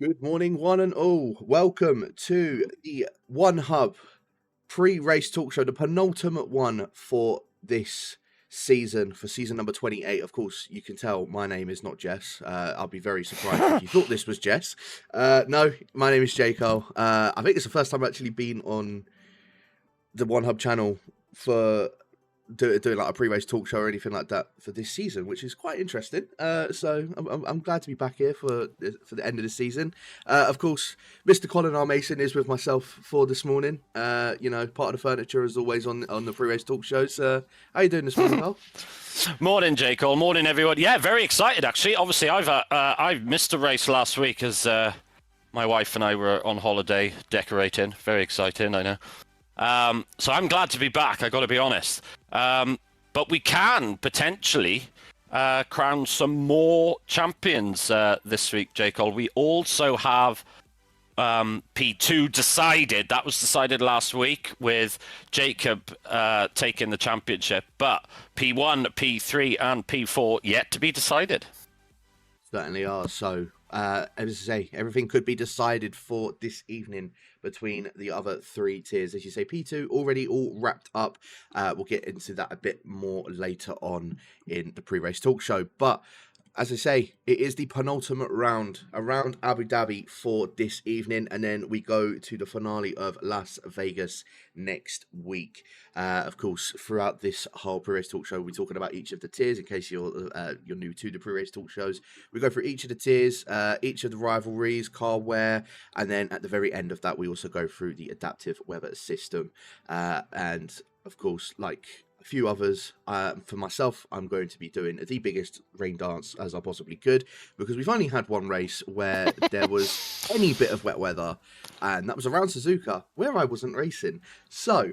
Good morning, one and all. Welcome to the One Hub pre-race talk show, the penultimate one for this season, for season number 28. Of course, you can tell my name is not Jess. I'll be very surprised if you thought this was Jess. No, my name is Jaco. I think it's the first time I've actually been on the One Hub channel for doing like a pre-race talk show or anything like that for this season, which is quite interesting. So I'm glad to be back here for the end of the season. Of course, Mr. Colin R. Mason is with myself for this morning. Part of the furniture as always on the pre-race talk shows. How you doing this morning, Carl? Morning, Jake. Morning, everyone. Yeah, very excited actually. Obviously, I've missed a race last week as my wife and I were on holiday decorating. Very exciting, I know. So I'm glad to be back, I got to be honest. But we can potentially crown some more champions this week, Jake. We also have P2 decided. That was decided last week with Jacob taking the championship. But P1, P3 and P4 yet to be decided. Certainly are. So, as I say, everything could be decided for this evening between the other three tiers. As you say, P2 already all wrapped up. We'll get into that a bit more later on in the pre-race talk show. But as I say, it is the penultimate round around Abu Dhabi for this evening, and then we go to the finale of Las Vegas next week. Of course, throughout this whole pre-race talk show, we're talking about each of the tiers. In case you're new to the pre-race talk shows, we go through each of the tiers, each of the rivalries, car wear, and then at the very end of that, we also go through the adaptive weather system. And of course, like a few others, for myself, I'm going to be doing the biggest rain dance as I possibly could, because we've only had one race where there was any bit of wet weather, and that was around Suzuka, where I wasn't racing. So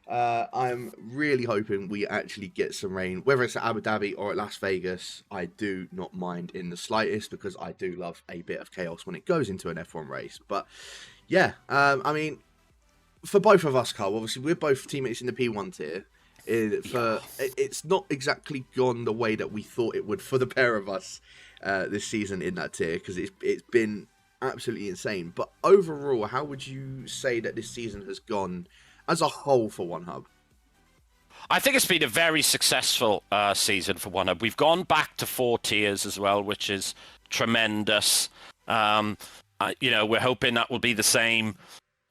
I'm really hoping we actually get some rain, whether it's at Abu Dhabi or at Las Vegas. I do not mind in the slightest, because I do love a bit of chaos when it goes into an F1 race. But yeah, I mean, for both of us, Carl, obviously we're both teammates in the P1 tier. It's not exactly gone the way that we thought it would for the pair of us this season in that tier, because it's been absolutely insane. But overall, how would you say that this season has gone as a whole for One Hub? I think it's been a very successful season for One Hub. We've gone back to 4 tiers as well, which is tremendous. We're hoping that will be the same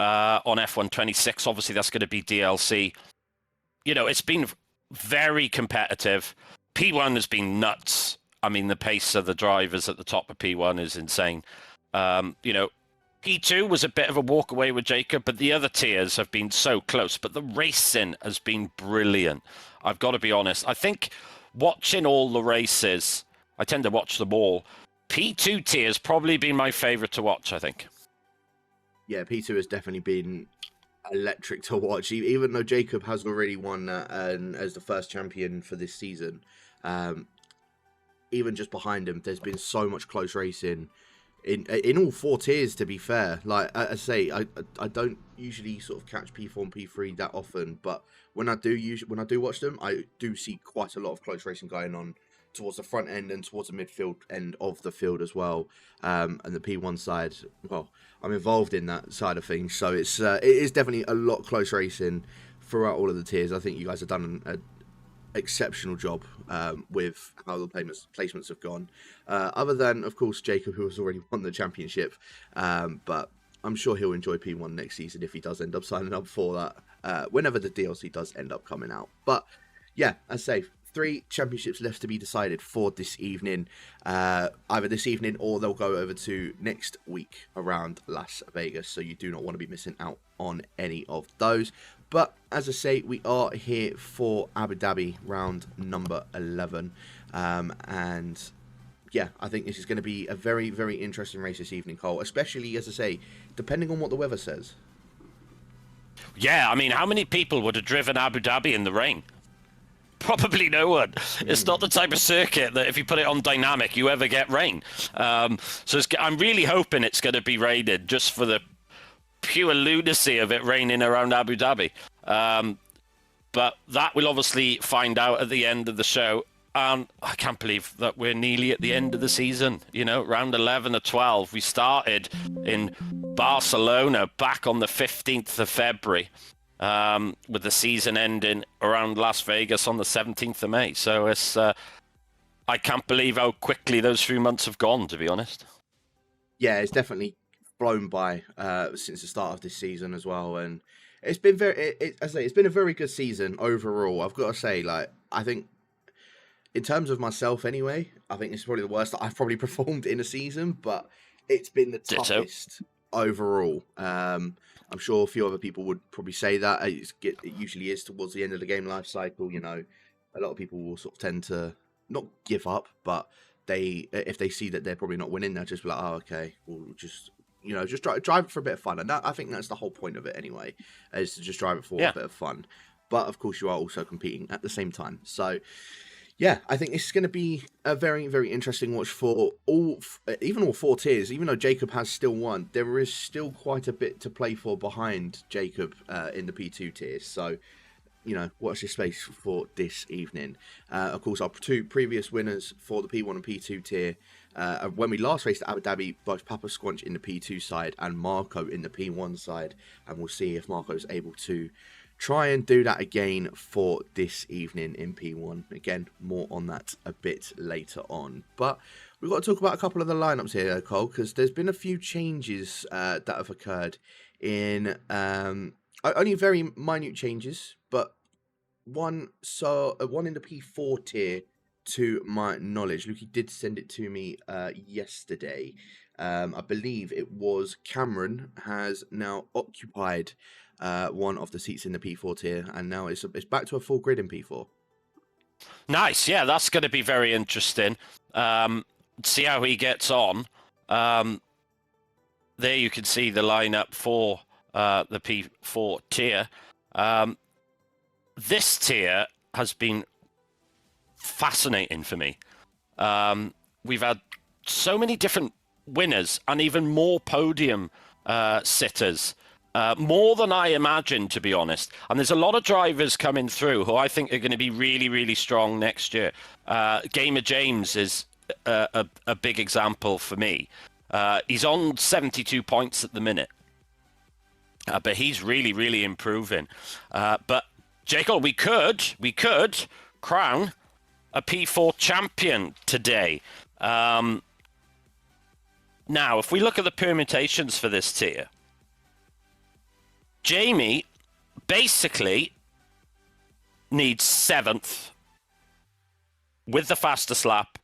on F1 26. Obviously, that's going to be DLC. It's been very competitive. P1 has been nuts. I mean, the pace of the drivers at the top of P1 is insane. P2 was a bit of a walk away with Jacob, but the other tiers have been so close. But the racing has been brilliant. I've got to be honest. I think watching all the races, I tend to watch them all. P2 tier has probably been my favorite to watch, I think. Yeah, P2 has definitely been electric to watch, even though Jacob has already won as the first champion for this season. Even just behind him, there's been so much close racing in all 4 tiers, to be fair. Like I say, I don't usually sort of catch P4 and P3 that often, but when I do watch them, I do see quite a lot of close racing going on towards the front end and towards the midfield end of the field as well. And the P1 side, well, I'm involved in that side of things, so it is definitely a lot close racing throughout all of the tiers. I think you guys have done an exceptional job with how the placements have gone. Other than, of course, Jacob, who has already won the championship, but I'm sure he'll enjoy P1 next season if he does end up signing up for that, whenever the DLC does end up coming out. But yeah, as I say, 3 championships left to be decided for this evening, either this evening or they'll go over to next week around Las Vegas, so you do not want to be missing out on any of those. But as I say, we are here for Abu Dhabi round number 11, and yeah, I think this is going to be a very, very interesting race this evening, Cole, especially, as I say, depending on what the weather says. Yeah, I mean, how many people would have driven Abu Dhabi in the rain? Probably no one. It's not the type of circuit that if you put it on dynamic, you ever get rain. So I'm really hoping it's going to be raining, just for the pure lunacy of it raining around Abu Dhabi. But that we'll obviously find out at the end of the show. and I can't believe that we're nearly at the end of the season. Round 11 or 12. We started in Barcelona back on the 15th of February, with the season ending around Las Vegas on the 17th of May. So it's I can't believe how quickly those 3 months have gone, to be honest. Yeah, it's definitely blown by since the start of this season as well, and it's been as I say, it's been a very good season overall. I've got to say, like, I think in terms of myself anyway, I think it's probably the worst that I've probably performed in a season, but it's been the Ditto. toughest overall. I'm sure a few other people would probably say that it usually is towards the end of the game life cycle. A lot of people will sort of tend to not give up, but if they see that they're probably not winning, they'll just be like, oh, okay, we'll just just drive it for a bit of fun. And I think that's the whole point of it anyway, is to just drive it for a bit of fun. But of course, you are also competing at the same time. So yeah, I think this is going to be a very, very interesting watch for even all four tiers. Even though Jacob has still won, there is still quite a bit to play for behind Jacob in the P2 tiers. So, watch this space for this evening. Of course, our two previous winners for the P1 and P2 tier, when we last raced at Abu Dhabi, both Papa Squanch in the P2 side and Marco in the P1 side. And we'll see if Marco is able to try and do that again for this evening in P1. Again, more on that a bit later on. But we've got to talk about a couple of the lineups here, Cole, because there's been a few changes that have occurred in only very minute changes, but one in the P4 tier, to my knowledge. Luki did send it to me yesterday. I believe it was Cameron has now occupied one of the seats in the P4 tier, and now it's back to a full grid in P4. Nice, yeah, that's going to be very interesting. See how he gets on. There you can see the lineup for the P4 tier. This tier has been fascinating for me. We've had so many different winners and even more podium sitters. More than I imagined, to be honest. And there's a lot of drivers coming through who I think are going to be really, really strong next year. Gamer James is a big example for me. He's on 72 points at the minute. But he's really, really improving. But, Jacob, we could crown a P4 champion today. Now, if we look at the permutations for this tier, Jamie basically needs 7th with the fastest lap,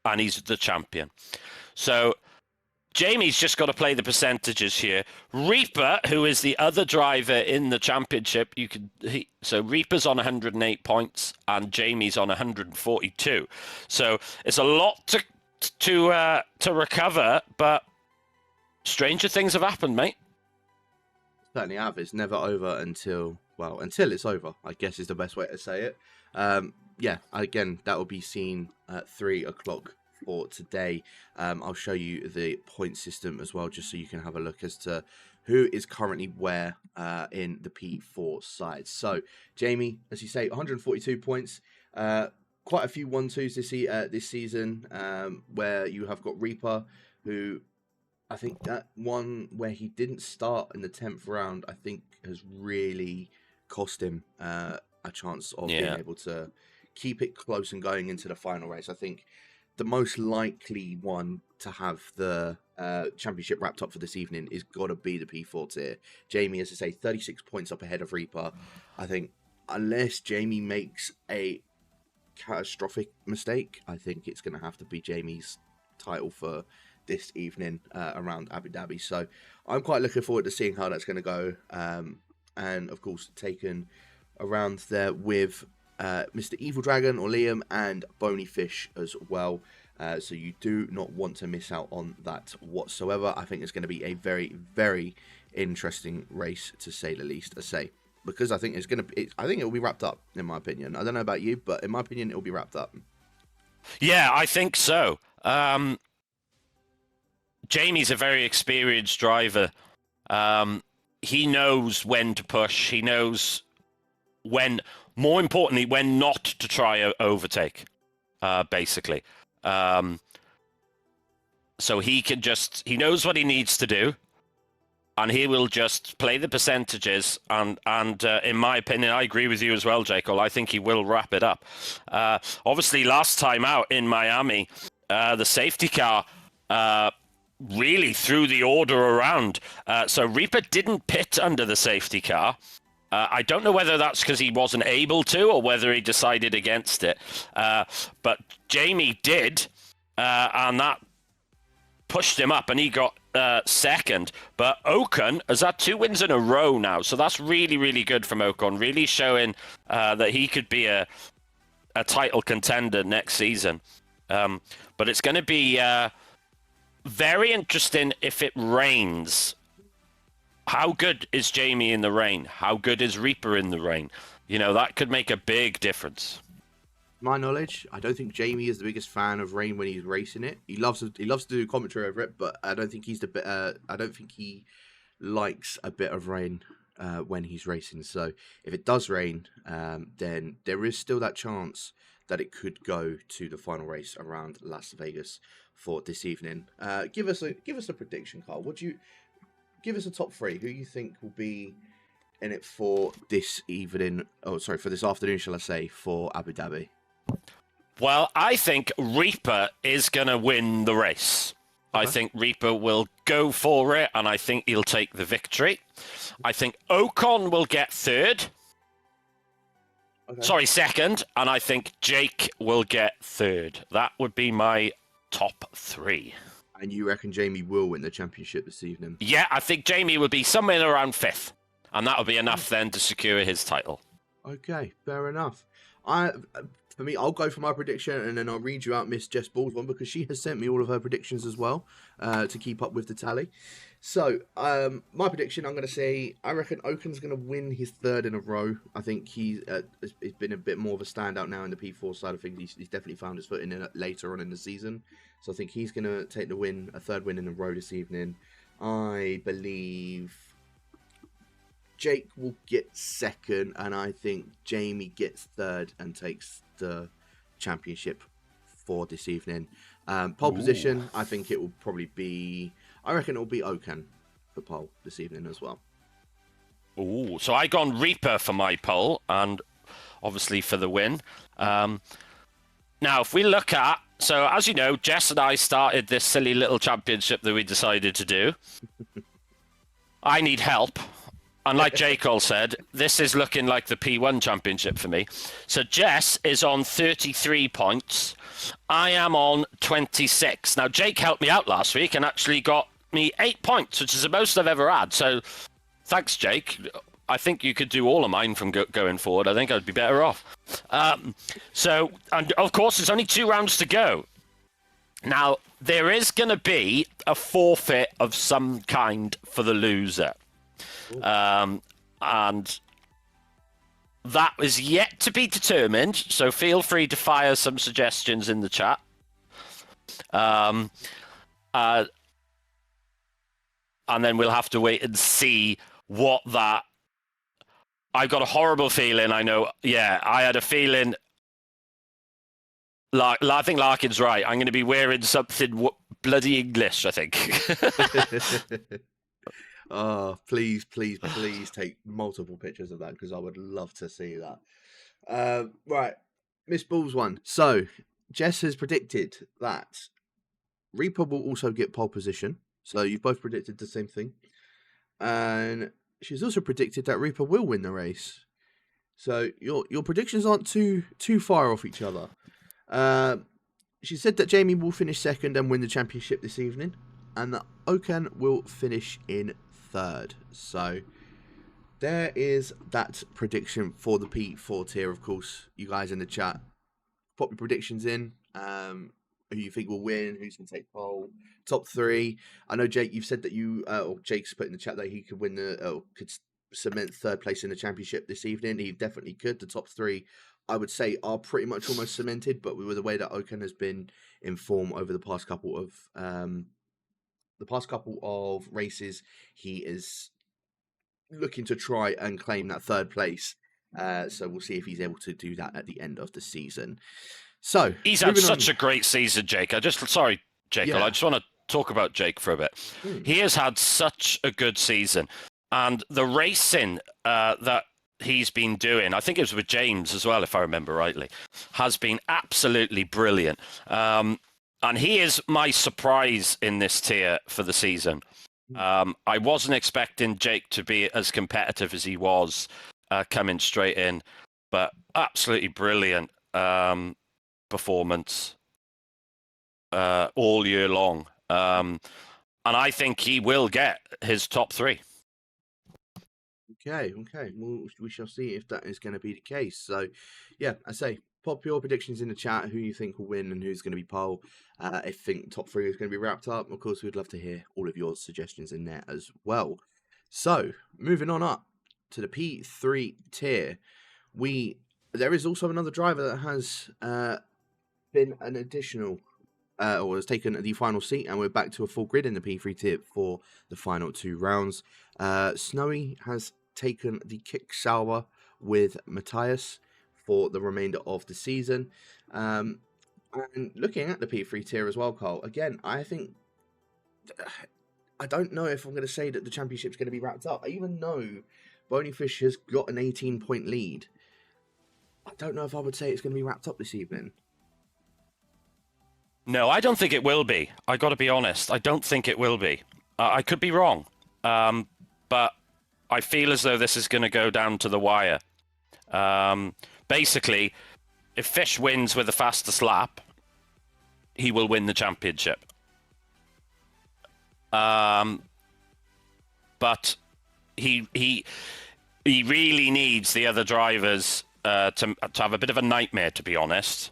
and he's the champion. So Jamie's just got to play the percentages here. Reaper, who is the other driver in the championship, so Reaper's on 108 points and Jamie's on 142. So it's a lot to recover, but stranger things have happened, mate. Certainly have. It's never over until it's over, I guess is the best way to say it. Yeah, again, that will be seen at 3 o'clock for today. I'll show you the point system as well, just so you can have a look as to who is currently where in the P4 side. So, Jamie, as you say, 142 points. Quite a few 1-2s this season, where you have got Reaper, who I think that one where he didn't start in the 10th round, I think has really cost him a chance of being able to keep it close and going into the final race. I think the most likely one to have the championship wrapped up for this evening is got to be the P4 tier. Jamie, as I say, 36 points up ahead of Reaper. I think unless Jamie makes a catastrophic mistake, I think it's going to have to be Jamie's title for this evening around Abu Dhabi. So I'm quite looking forward to seeing how that's going to go. And of course, taken around there with Mr. Evil Dragon or Liam and Bony Fish as well. So you do not want to miss out on that whatsoever. I think it's going to be a very, very interesting race, to say the least. Because I think I think it will be wrapped up, in my opinion. I don't know about you, but in my opinion, it will be wrapped up. Yeah, I think so. Jamie's a very experienced driver. He knows when to push. He knows when More importantly, when not to try a overtake, basically. So he knows what he needs to do, and he will just play the percentages. And in my opinion, I agree with you as well, Jekyll. I think he will wrap it up. Obviously, last time out in Miami, the safety car really threw the order around. So Reaper didn't pit under the safety car. I don't know whether that's because he wasn't able to or whether he decided against it. But Jamie did, and that pushed him up, and he got second. But Ocon has had 2 wins in a row now, so that's really, really good from Ocon, really showing that he could be a title contender next season. But it's going to be very interesting if it rains. How good is Jamie in the rain? How good is Reaper in the rain? That could make a big difference. My knowledge, I don't think Jamie is the biggest fan of rain when he's racing it. He loves to do commentary over it, but I don't think he's I don't think he likes a bit of rain when he's racing. So if it does rain, then there is still that chance that it could go to the final race around Las Vegas for this evening. Give us a prediction, Carl. Would you give us a top 3? Who you think will be in it for this evening? Oh, sorry, for this afternoon, shall I say, for Abu Dhabi? Well, I think Reaper is going to win the race. Okay. I think Reaper will go for it, and I think he'll take the victory. I think Ocon will get third. Okay. Sorry, second. And I think Jake will get third. That would be my top 3. And you reckon Jamie will win the championship this evening? Yeah, I think Jamie will be somewhere around 5th. And that will be enough then to secure his title. Okay, fair enough. For me, I'll go for my prediction, and then I'll read you out Miss Jess Ball's one, because she has sent me all of her predictions as well to keep up with the tally. So, my prediction, I'm going to say, I reckon Ocon's going to win his 3rd in a row. I think he's been a bit more of a standout now in the P4 side of things. He's definitely found his footing in it later on in the season. So I think he's going to take the win, a 3rd win in a row this evening. I believe Jake will get 2nd, and I think Jamie gets 3rd and takes the championship for this evening. Pole position, I think it will probably be, I reckon it will be Ocon for pole this evening as well. Ooh, so I gone Reaper for my pole, and obviously for the win. Now, if we look at, so as you know, Jess and I started this silly little championship that we decided to do. I need help. And like J. Cole said, this is looking like the P1 championship for me. So Jess is on 33 points. I am on 26. Now, Jake helped me out last week and actually got me 8 points, which is the most I've ever had. So thanks, Jake. I think you could do all of mine from going forward. I think I'd be better off. And of course, there's only 2 rounds to go. Now, there is going to be a forfeit of some kind for the loser. And that is yet to be determined, so feel free to fire some suggestions in the chat. And then we'll have to wait and see what that... I've got a horrible feeling, I know. Yeah, I had a feeling... I think Larkin's right. I'm going to be wearing something bloody English, I think. Oh, please take multiple pictures of that, because I would love to see that. Right, Miss Ball's one. So, Jess has predicted that Reaper will also get pole position. So, you've both predicted the same thing. And she's also predicted that Reaper will win the race. So, your predictions aren't too far off each other. She said that Jamie will finish 2nd and win the championship this evening, and that Ocon will finish in 3rd. So there is that prediction for the P4 tier. Of course, you guys in the chat, pop your predictions in. Who you think will win? Who's going to take pole? Top 3. I know Jake. You've said that or Jake's put in the chat that he could win could cement 3rd place in the championship this evening. He definitely could. The top 3, I would say, are pretty much almost cemented. But with the way that Ocon has been in form over the past couple of races, he is looking to try and claim that 3rd place So we'll see if he's able to do that at the end of the season. So He's had moving on. such a great season, Jake. Sorry, Jake. I just want to talk about Jake for a bit. He has had such a good season, and the racing that he's been doing, I think it was with James as well, if I remember rightly, has been absolutely brilliant. And he is my surprise in this tier for the season. I wasn't expecting Jake to be as competitive as he was coming straight in, but absolutely brilliant performance all year long. And I think he will get his top 3. Okay. Well, we shall see if that is going to be the case. So, yeah, I say, pop your predictions in the chat. Who you think will win and who's going to be pole. I think top 3 is going to be wrapped up. Of course, we'd love to hear all of your suggestions in there as well. So, moving on up to the P3 tier, there is also another driver that has been an additional or has taken the final seat, and we're back to a full grid in the P3 tier for the final 2 rounds. Snowy has taken the kick salver with Matthias for the remainder of the season. And looking at the P3 tier as well, Carl, again, I think I don't know if I'm going to say that the championship's going to be wrapped up. Even though Bonyfish has got an 18-point lead, I don't know if I would say it's going to be wrapped up this evening. No, I don't think it will be. I got to be honest. I don't think it will be. I could be wrong, but I feel as though this is going to go down to the wire. Basically, if Fish wins with the fastest lap, he will win the championship. But he really needs the other drivers to have a bit of a nightmare, to be honest.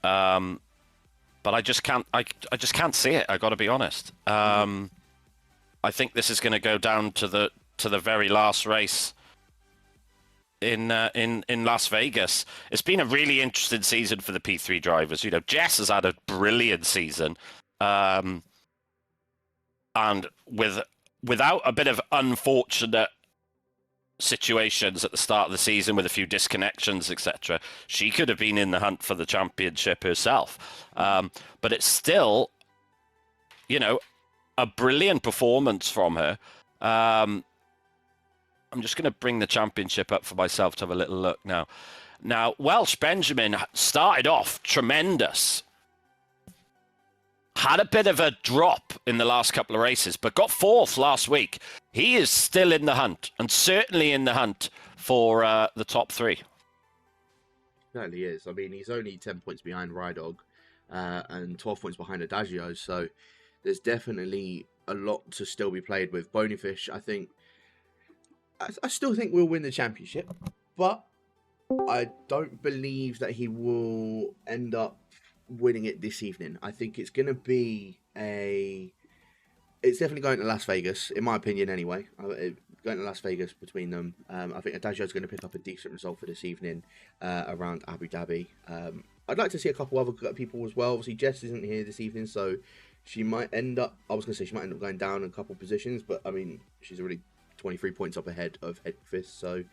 But I just can't. I just can't see it. I got to be honest. I think this is going to go down to the very last race in Las Vegas. It's been a really interesting season for the P3 drivers. You know, Jess has had a brilliant season, and without a bit of unfortunate situations at the start of the season with a few disconnections, etc., she could have been in the hunt for the championship herself. But it's still, you know, a brilliant performance from her. I'm just going to bring the championship up for myself to have a little look now. Now, Welsh Benjamin started off tremendous. Had a bit of a drop in the last couple of races, but got 4th last week. He is still in the hunt, and certainly in the hunt for the top 3. Certainly is. I mean, he's only 10 points behind Rydog and 12 points behind Adagio, so there's definitely a lot to still be played with. Bonyfish, I still think we'll win the championship, but I don't believe that he will end up winning it this evening. I think it's going to be it's definitely going to Las Vegas, in my opinion anyway. Going to Las Vegas between them. I think Adagio is going to pick up a decent result for this evening around Abu Dhabi. I'd like to see a couple other people as well. Obviously, Jess isn't here this evening, so she might end up, going down a couple positions, but I mean, she's already 23 points up ahead of Headfist, so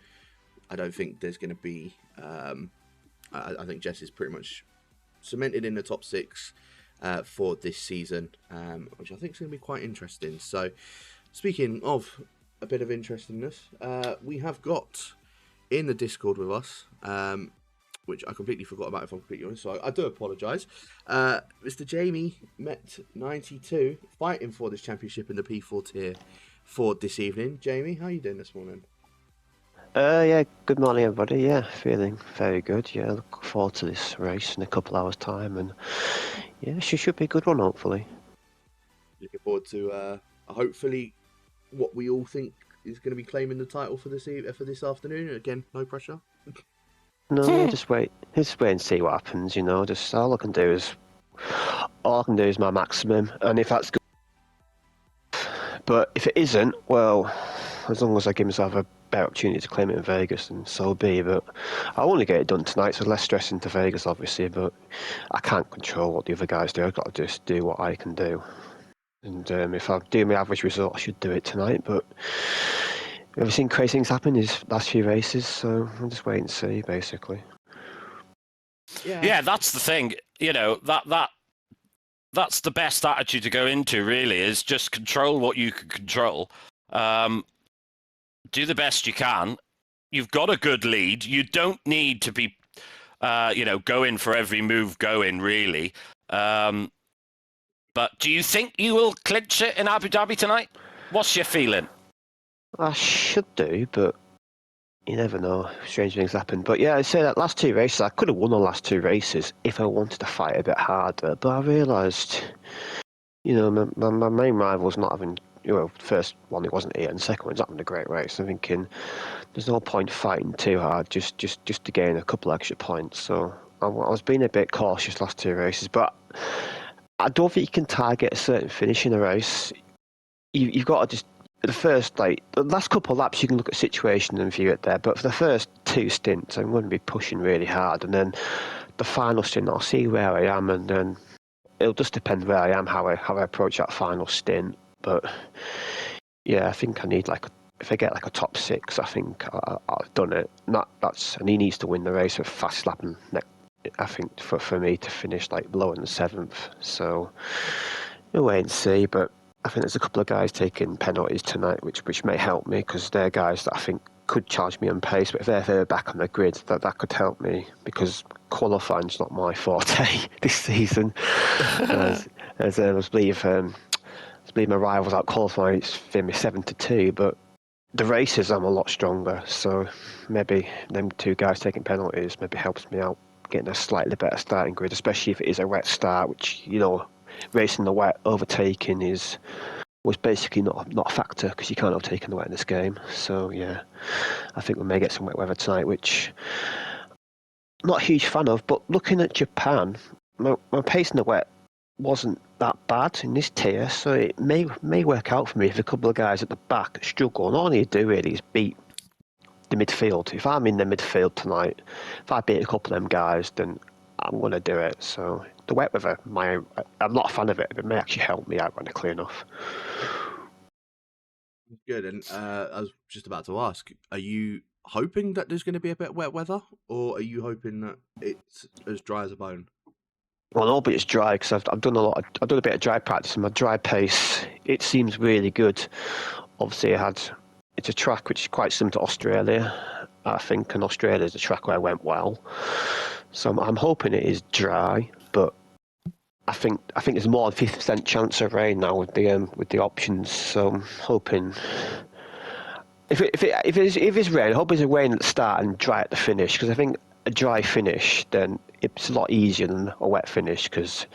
I don't think there's going to be, I think Jess is pretty much cemented in the top 6 for this season, which I think is going to be quite interesting. So, speaking of a bit of interestingness, we have got in the Discord with us, which I completely forgot about, if I'm completely honest, so I do apologise. Mr. Jamie Met92 fighting for this championship in the P4 tier for this evening. Jamie, how are you doing this morning? Yeah, good morning everybody. Yeah, feeling very good. Yeah, look forward to this race in a couple hours time, and yeah, she should be a good one hopefully. Looking forward to hopefully what we all think is going to be claiming the title for this afternoon. Again, no pressure. No, just wait and see what happens. You know, just all I can do is my maximum, and if that's good, but if it isn't, well, as long as I give myself a better opportunity to claim it in Vegas, and so be. But I'll only get it done tonight, so less stress into Vegas, obviously. But I can't control what the other guys do. I've got to just do what I can do. And if I do my average result, I should do it tonight. But We've seen crazy things happen these last few races, so we'll just wait and see, basically. Yeah, that's the thing. That's the best attitude to go into. Really, is just control what you can control. Do the best you can. You've got a good lead. You don't need to be, going for every move going, really. But do you think you will clinch it in Abu Dhabi tonight? What's your feeling? I should do, but you never know. Strange things happen. But yeah, I'd say that last two races, I could have won the last two races if I wanted to fight a bit harder. But I realised, my main rival's not having, first one, it wasn't here, and the second one's not having a great race. I'm thinking there's no point fighting too hard just to gain a couple extra points. So I was being a bit cautious last two races, but I don't think you can target a certain finish in a race. You've got to just the last couple of laps you can look at situation and view it there, but for the first two stints I'm going to be pushing really hard, and then the final stint I'll see where I am, and then it'll just depend where I am, how I approach that final stint. But yeah, I think I need if I get a top six, I think I've done it. And he needs to win the race with fast lapping. I think for me to finish lower than seventh. So we'll wait and see. But I think there's a couple of guys taking penalties tonight, which may help me, because they're guys that I think could charge me on pace. But if they're back on the grid, that could help me, because qualifying's not my forte this season. as I believe my rivals out qualifying, it's me 7-2, but the races I'm a lot stronger. So maybe them two guys taking penalties maybe helps me out getting a slightly better starting grid, especially if it is a wet start, which racing the wet, overtaking was basically not a factor, because you can't overtake in the wet in this game. So yeah, I think we may get some wet weather tonight, which I'm not a huge fan of. But looking at Japan, my pace in the wet wasn't that bad in this tier, so it may work out for me if a couple of guys at the back struggle. And all you do really is beat the midfield. If I'm in the midfield tonight, if I beat a couple of them guys, then I'm going to do it. So the wet weather, I'm not a fan of it, but it may actually help me out ironically enough. Good. And I was just about to ask, are you hoping that there's going to be a bit of wet weather, or are you hoping that it's as dry as a bone? Well, no, but it's dry, because I've done I've done a bit of dry practice, and my dry pace, it seems really good. Obviously, it's a track which is quite similar to Australia, I think, and Australia is a track where I went well. So I'm hoping it is dry, but I think there's more than 50% chance of rain now with the options. So I'm hoping if it's rain, I hope it's a rain at the start and dry at the finish, because I think a dry finish, then it's a lot easier than a wet finish, because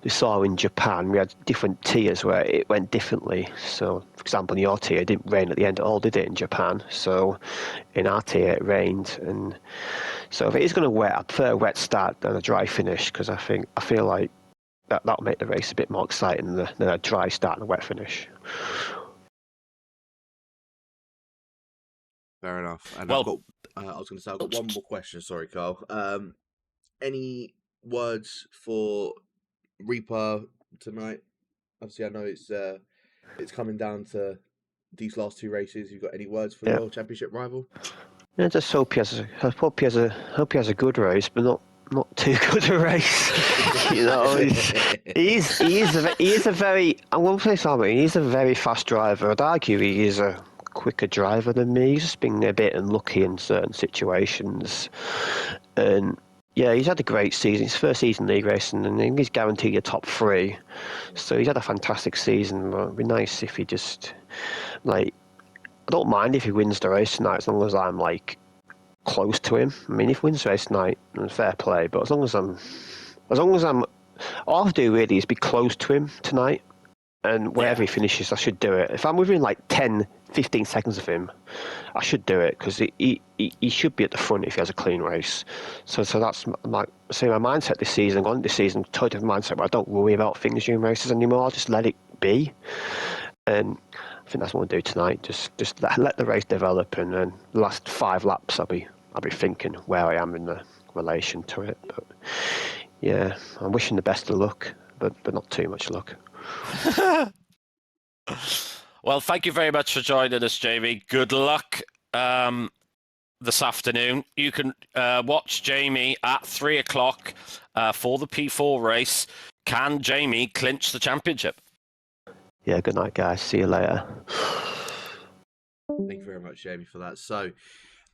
we saw in Japan we had different tiers where it went differently. So, for example, in your tier it didn't rain at the end at all, did it, in Japan? So in our tier it rained, and so if it is going to wet, I prefer a wet start than a dry finish, because I feel like that'll make the race a bit more exciting than a dry start and a wet finish. Fair enough. And Well, I was going to say, I've got one more question. Sorry, Carl. Any words for Reaper tonight? Obviously, I know it's coming down to these last two races. You got any words for your championship rival? Yeah, just hope he has a good race, but not too good a race. He is a very. I won't say something. He's a very fast driver. I'd argue he is a quicker driver than me. He's just been a bit unlucky in certain situations, and yeah, he's had a great season. His first season league racing, and he's guaranteed a top three. So he's had a fantastic season. But it'd be nice if he just I don't mind if he wins the race tonight, as long as I'm close to him. I mean, if he wins the race tonight, then fair play. But as long as I'm, all I have to do really is be close to him tonight, and wherever he finishes, I should do it. If I'm within 10, 15 seconds of him, I should do it, because he should be at the front if he has a clean race. So that's my mindset this season. Gone this season, totally different mindset where I don't worry about things during races anymore. I'll just let it be, and I think that's what we'll do tonight. Just let the race develop, and then the last 5 laps I'll be thinking where I am in the relation to it. But yeah, I'm wishing the best of luck, but not too much luck. Well, thank you very much for joining us, Jamie. Good luck this afternoon. You can watch Jamie at 3 o'clock for the P4 race. Can Jamie clinch the championship? Yeah, good night, guys. See you later. Thank you very much, Jamie, for that. So,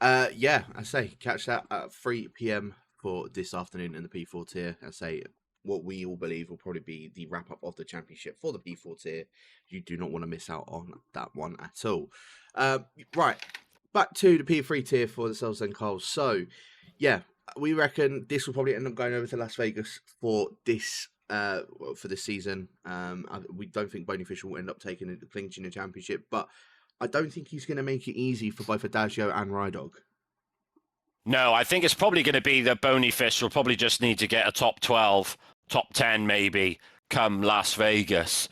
yeah, I say catch that at 3 p.m. for this afternoon in the P4 tier. I say what we all believe will probably be the wrap up of the championship for the P4 tier. You do not want to miss out on that one at all. Right, back to the P3 tier for the Cells and Coles. So, yeah, we reckon this will probably end up going over to Las Vegas for this season. We don't think Bonyfish will end up clinching the championship, but I don't think he's going to make it easy for both Adagio and Rydog. No, I think it's probably going to be that Bonyfish will probably just need to get a top 12, top 10 maybe, come Las Vegas.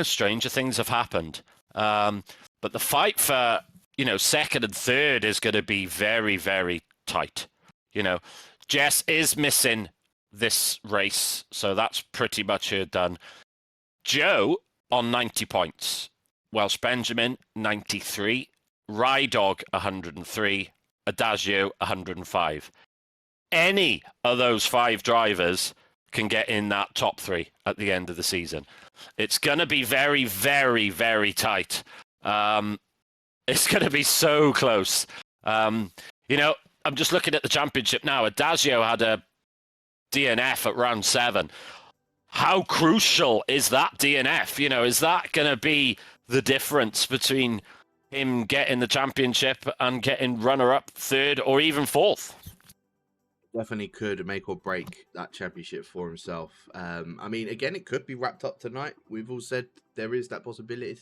Stranger things have happened. But the fight for, second and third is going to be very, very tight. Jess is missing this race, so that's pretty much her done. Joe on 90 points. Welsh Benjamin, 93. Rydog, 103. Adagio, 105. Any of those 5 drivers can get in that top 3 at the end of the season. It's going to be very, very, very tight. It's going to be so close. I'm just looking at the championship now. Adagio had a DNF at round 7. How crucial is that DNF? Is that going to be the difference between him getting the championship and getting runner-up, 3rd, or even 4th? Definitely could make or break that championship for himself. Again, it could be wrapped up tonight. We've all said there is that possibility.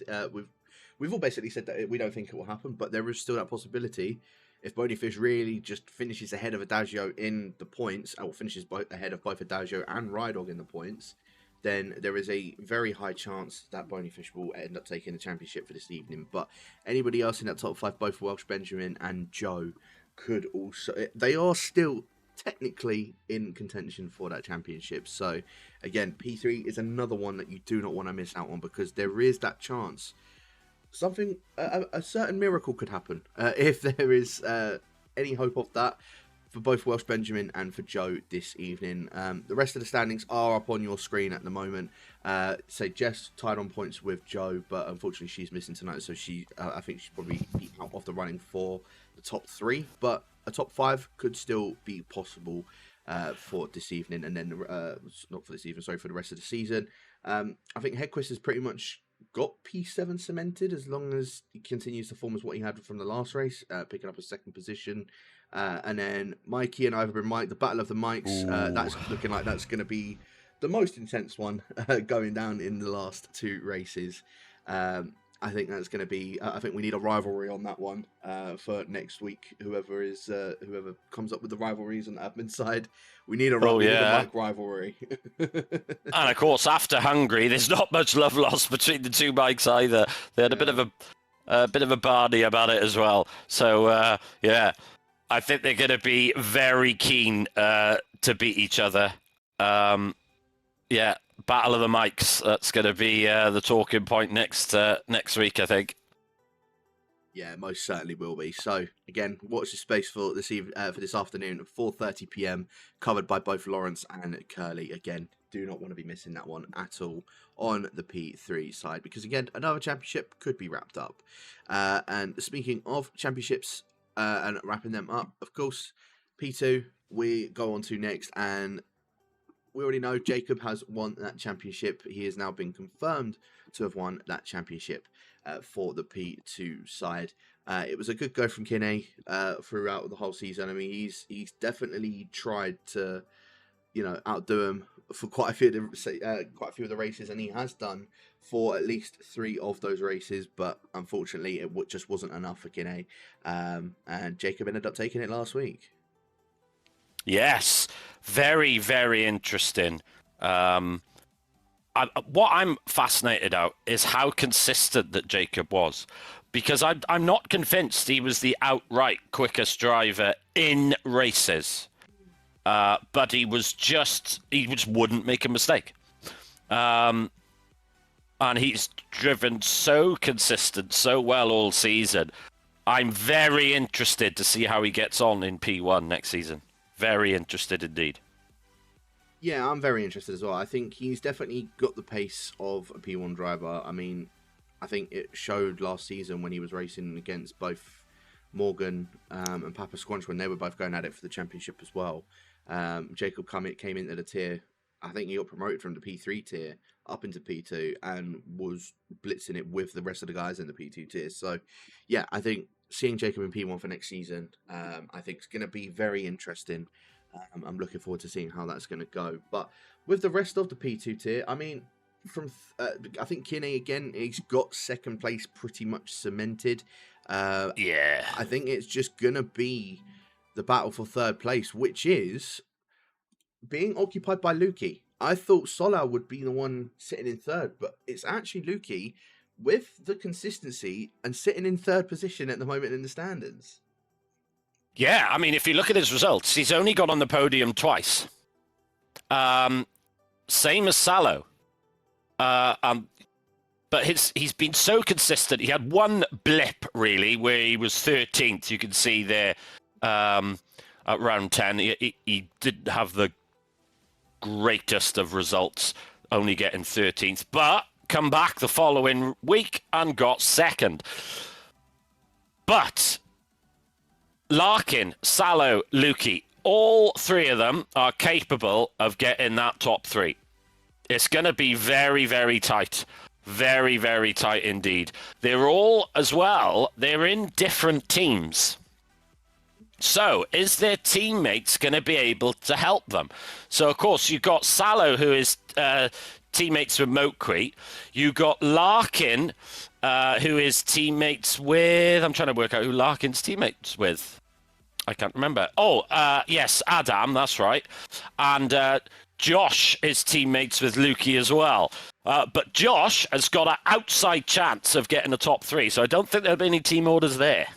We've all basically said that we don't think it will happen, but there is still that possibility. If Bonyfish really just finishes ahead of Adagio in the points, or finishes ahead of both Adagio and Rydog in the points, then there is a very high chance that Bonyfish will end up taking the championship for this evening. But anybody else in that top 5, both Welsh Benjamin and Joe, could also... They are still technically in contention for that championship. So, again, P3 is another one that you do not want to miss out on, because there is that chance. A certain miracle could happen if there is any hope of that for both Welsh Benjamin and for Joe this evening. The rest of the standings are up on your screen at the moment. Jess tied on points with Joe, but unfortunately she's missing tonight, so I think she's probably out of the running for the top 3. But a top 5 could still be possible for this evening, and then not for this evening, sorry, for the rest of the season. I think Hedquist has pretty much got P7 cemented as long as he continues to form as what he had from the last race, picking up a 2nd position. And then Mikey and Ivan Mike, the battle of the mics, that's looking like that's going to be the most intense one going down in the last 2 races. I think that's going to be. I think we need a rivalry on that one for next week. Whoever comes up with the rivalries on the admin side, we need a mic rivalry. And of course, after Hungary, there's not much love lost between the 2 bikes either. They had a bit of a Barney about it as well. So I think they're going to be very keen to beat each other. Battle of the mics. That's going to be the talking point next week, I think. Yeah, most certainly will be. So again, watch the space for this afternoon at 4:30 p.m. covered by both Lawrence and Curly. Again, do not want to be missing that one at all on the P3 side, because again, another championship could be wrapped up. And speaking of championships and wrapping them up, of course, P2 we go on to next, and we already know Jacob has won that championship. He has now been confirmed to have won that championship for the P2 side. It was a good go from Kinney throughout the whole season. I mean, he's definitely tried to, outdo him for quite a few of the races, and he has done for at least 3 of those races. But unfortunately, it just wasn't enough for Kinney, and Jacob ended up taking it last week. Yes, very, very interesting. What I'm fascinated out is how consistent that Jacob was, because I'm not convinced he was the outright quickest driver in races, but he just wouldn't make a mistake. I and he's driven so consistent, so well all season. I'm very interested to see how he gets on in P1 next season. Very interested indeed. Yeah, I'm very interested as well. I think he's definitely got the pace of a P1 driver. I mean, I think it showed last season when he was racing against both Morgan and Papa Squanch when they were both going at it for the championship as well. Jacob came into the tier. I think he got promoted from the P3 tier up into P2 and was blitzing it with the rest of the guys in the P2 tier. So, yeah, I think seeing Jacob in P1 for next season, I think is going to be very interesting. I'm looking forward to seeing how that's going to go. But with the rest of the P2 tier, I mean, I think Kinney again, he's got second place pretty much cemented. Yeah. I think it's just going to be the battle for third place, which is being occupied by Lukey. I thought Solar would be the one sitting in third, but it's actually Lukey with the consistency and sitting in third position at the moment in the standings. Yeah, I mean, if you look at his results, he's only got on the podium twice. Same as Salo. But he's been so consistent. He had one blip, really, where he was 13th. You can see there at round 10. He didn't have the greatest of results, only getting 13th. But come back the following week and got second. But Larkin, Salo, Lukey, all three of them are capable of getting that top three. It's going to be very, very tight. Very, very tight indeed. They're all, as well, they're in different teams. So, is their teammates going to be able to help them? So, of course, you've got Salo, who is teammates with Moquet. You've got Larkin, who is teammates with... I'm trying to work out who Larkin's teammates with. I can't remember. Oh, yes, Adam, that's right. And Josh is teammates with Lukey as well. But Josh has got an outside chance of getting the top three, so I don't think there'll be any team orders there.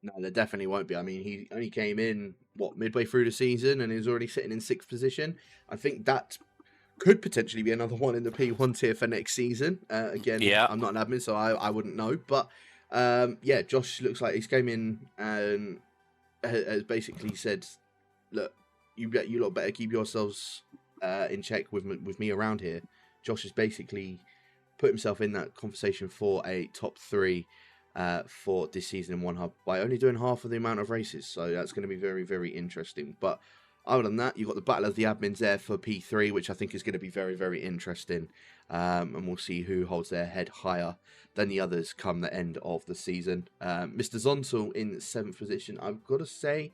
No, there definitely won't be. I mean, he only came in, midway through the season, and he's already sitting in 6th position. I think that could potentially be another one in the P1 tier for next season. Again, yeah. I'm not an admin, so I wouldn't know. But, yeah, Josh looks like he's came in and has basically said, look, you lot better keep yourselves in check with me around here. Josh has basically put himself in that conversation for a top 3 for this season in One Hub by only doing half of the amount of races. So that's going to be very, very interesting. But other than that, you've got the battle of the admins there for P3, which I think is going to be very, very interesting. And we'll see who holds their head higher than the others come the end of the season. Mr. Zontal in 7th position. I've got to say,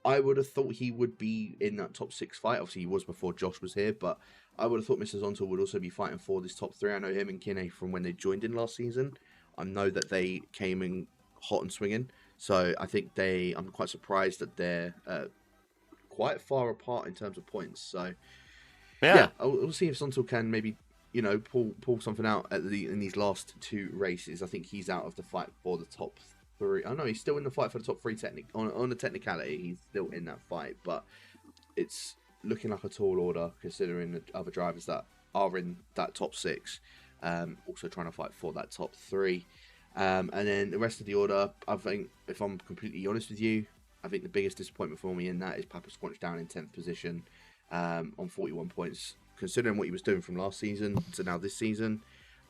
I would have thought he would be in that top 6 fight. Obviously, he was before Josh was here, but I would have thought Mr. Zontal would also be fighting for this top 3. I know him and Kinney from when they joined in last season. I know that they came in hot and swinging. So I think I'm quite surprised that they're quite far apart in terms of points. So yeah, we'll see if Zontal can maybe, pull something out in these last 2 races. I think he's out of the fight for the top 3. I know he's still in the fight for the top 3 on the technicality. He's still in that fight, but it's looking like a tall order considering the other drivers that are in that top 6. Also trying to fight for that top 3. And then the rest of the order, I think, if I'm completely honest with you, I think the biggest disappointment for me in that is Papa Squanch down in 10th position on 41 points. Considering what he was doing from last season to now this season,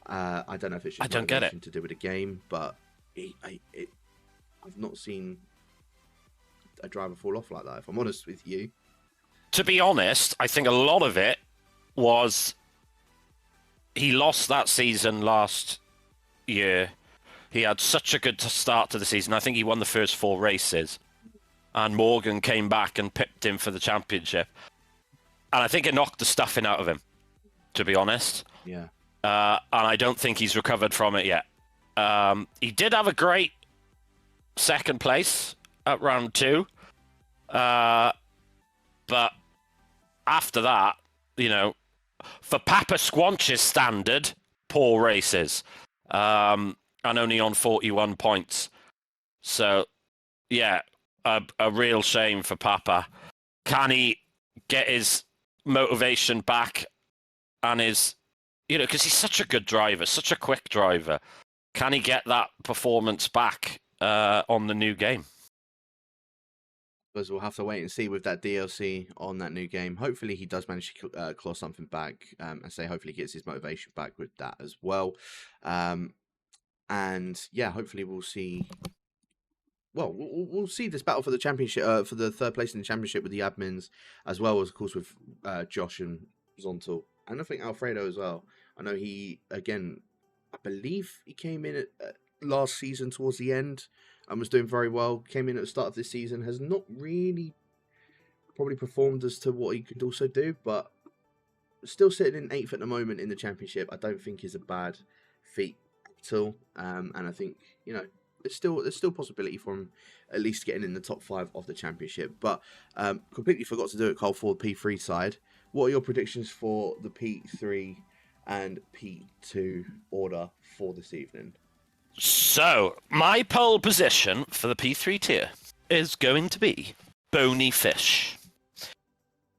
I don't know if it's just motivation to do with the game, but I've not seen a driver fall off like that, if I'm honest with you. To be honest, I think a lot of it was he lost that season last year. He had such a good start to the season. I think he won the first 4 races. And Morgan came back and pipped him for the championship. And I think it knocked the stuffing out of him, to be honest. Yeah. And I don't think he's recovered from it yet. He did have a great second place at round 2. But after that, for Papa Squanch's standard, poor races. And only on 41 points. So, yeah, a real shame for Papa. Can he get his motivation back and his because he's such a good driver, such a quick driver. Can he get that performance back on the new game? Because we'll have to wait and see with that DLC on that new game. Hopefully he does manage to claw something back, and say hopefully he gets his motivation back with that as well. And yeah, hopefully we'll see. Well, we'll see this battle for the championship, for the third place in the championship with the admins, as well as, of course, with Josh and Zontal, and I think Alfredo as well. I know he, again, I believe he came in at last season towards the end and was doing very well. Came in at the start of this season, has not really probably performed as to what he could also do, but still sitting in 8th at the moment in the championship. I don't think is a bad feat at all, and I think there's still possibility for him at least getting in the top 5 of the championship. But completely forgot to do it, Cole, for the P3 side. What are your predictions for the P3 and P2 order for this evening? So, my pole position for the P3 tier is going to be Bony Fish.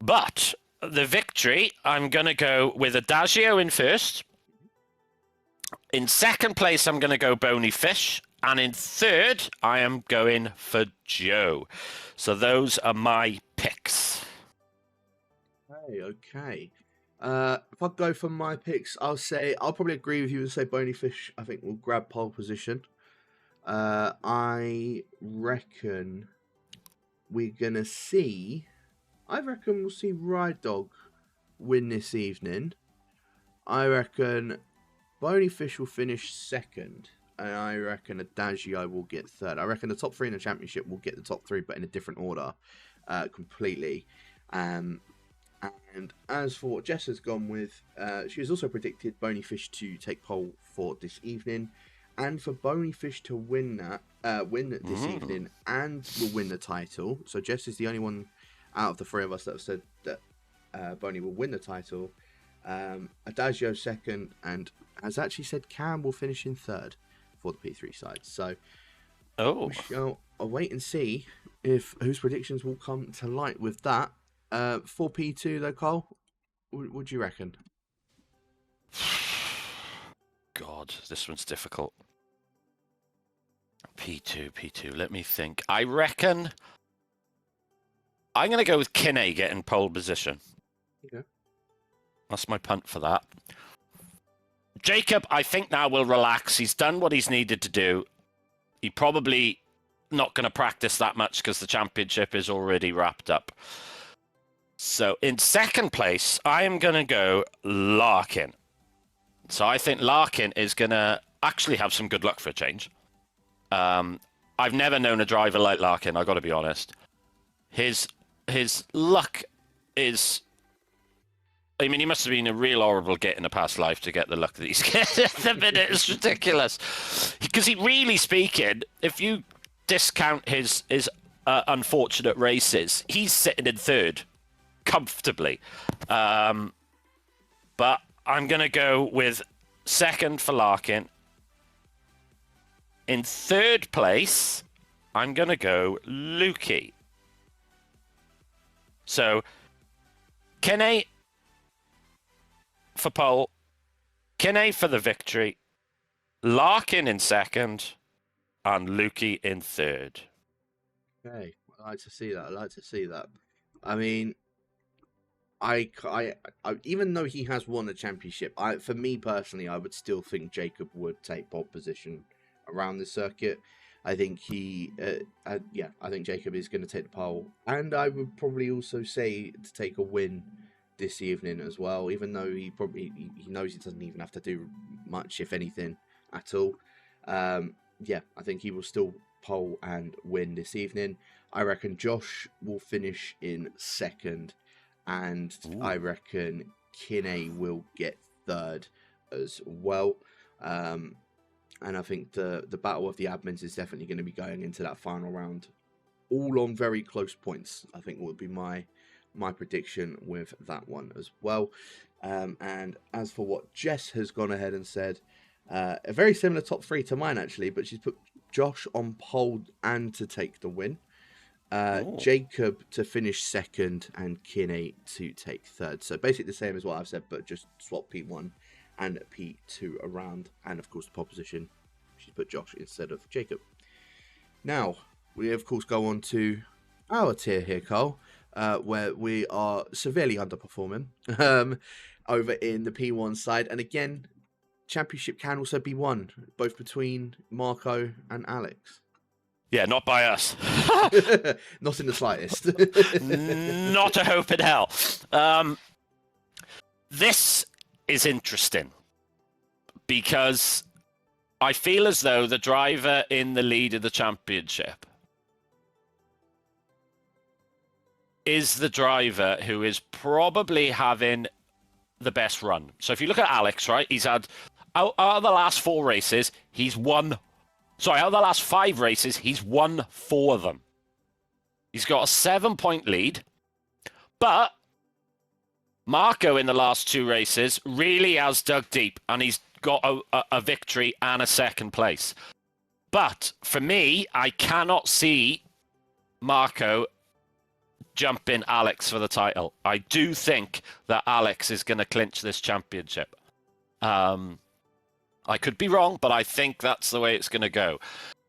But the victory, I'm going to go with Adagio in first. In second place, I'm going to go Bony Fish. And in third, I am going for Joe. So those are my picks. Okay. If I go for my picks, I'll probably agree with you and say Bony Fish, I think, will grab pole position. I reckon we're going to see... I reckon we'll see Ride Dog win this evening. I reckon Bony Fish will finish second. And I reckon Adagio will get third. I reckon the top 3 in the championship will get the top 3, but in a different order completely. And as for what Jess has gone with, she has also predicted Bony Fish to take pole for this evening, and for Bony Fish to win this evening and will win the title. So Jess is the only one out of the 3 of us that have said that Bony will win the title. Adagio second, and has actually said Cam will finish in third for the P3 side. So we shall wait and see if whose predictions will come to light with that. For P2 though, Cole, what do you reckon? God, this one's difficult. P2, let me think. I reckon I'm going to go with Kinney getting pole position. Okay. That's my punt for that. Jacob, I think now will relax. He's done what he's needed to do. He probably not going to practice that much because the championship is already wrapped up. So in second place, I am going to go Larkin. So I think Larkin is going to actually have some good luck for a change. I've never known a driver like Larkin, I've got to be honest. His luck is... I mean, he must have been a real horrible git in a past life to get the luck that he's getting at the minute. It's ridiculous. Because really speaking, if you discount his unfortunate races, he's sitting in third comfortably. But I'm going to go with second for Larkin. In third place, I'm going to go Lukey. So, Kene for pole, Kinney for the victory, Larkin in second, and Lukey in third. Okay, I like to see that. I mean, I even though he has won the championship, for me personally, I would still think Jacob would take pole position around the circuit. I think I think Jacob is going to take the pole, and I would probably also say to take a win this evening as well, even though he knows he doesn't even have to do much, if anything, at all. I think he will still pole and win this evening. I reckon Josh will finish in second, and I reckon Kinney will get third as well. And I think the battle of the admins is definitely going to be going into that final round, all on very close points. I think would be my prediction with that one as well. And as for what Jess has gone ahead and said, a very similar top 3 to mine actually, but she's put Josh on pole and to take the win, Jacob to finish second, and Kinney to take third. So basically the same as what I've said, but just swap P1 and P2 around. And of course, the pole position, she's put Josh instead of Jacob. Now, we of course go on to our tier here, Carl, where we are severely underperforming over in the P1 side. And again, championship can also be won, both between Marco and Alex. Yeah, not by us. Not in the slightest. Not a hope in hell. This is interesting because I feel as though the driver in the lead of the championship is the driver who is probably having the best run. So if you look at Alex, right, he's had, out of the last 4 races, he's won. Sorry, out of the last 5 races, he's won 4 of them. He's got a 7-point lead, but Marco in the last 2 races really has dug deep, and he's got a victory and a 2nd place. But for me, I cannot see Marco jumping Alex for the title. I do think that Alex is going to clinch this championship. I could be wrong, but I think that's the way it's going to go.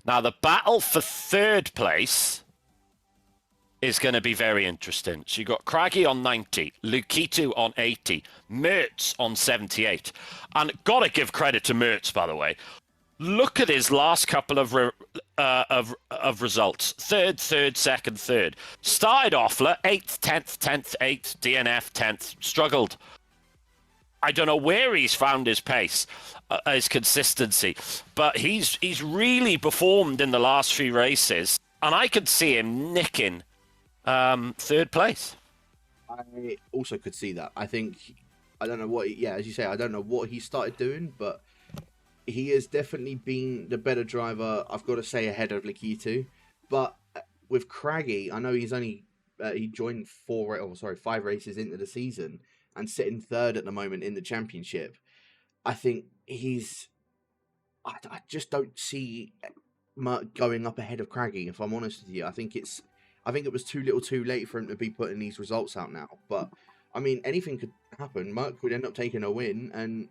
Now, the battle for 3rd place is going to be very interesting. So you got Craggy on 90, Lukitu on 80, Mertz on 78. And got to give credit to Mertz, by the way. Look at his last couple of results. 3rd, 2nd, 3rd. Started off 8th, 10th, 10th, 8th, DNF, 10th. Struggled. I don't know where he's found his pace, his consistency, but he's really performed in the last few races, and I could see him nicking 3rd place. I also could see that. I think, I don't know what, as you say, I don't know what he started doing, but he has definitely been the better driver, I've got to say, ahead of Lakitu. But with Craggy, I know he's only, he joined 5 races into the season and sitting 3rd at the moment in the championship. I think I just don't see going up ahead of Craggy, if I'm honest with you. I think it was too little too late for him to be putting these results out now. But, I mean, anything could happen. Merck could end up taking a win, and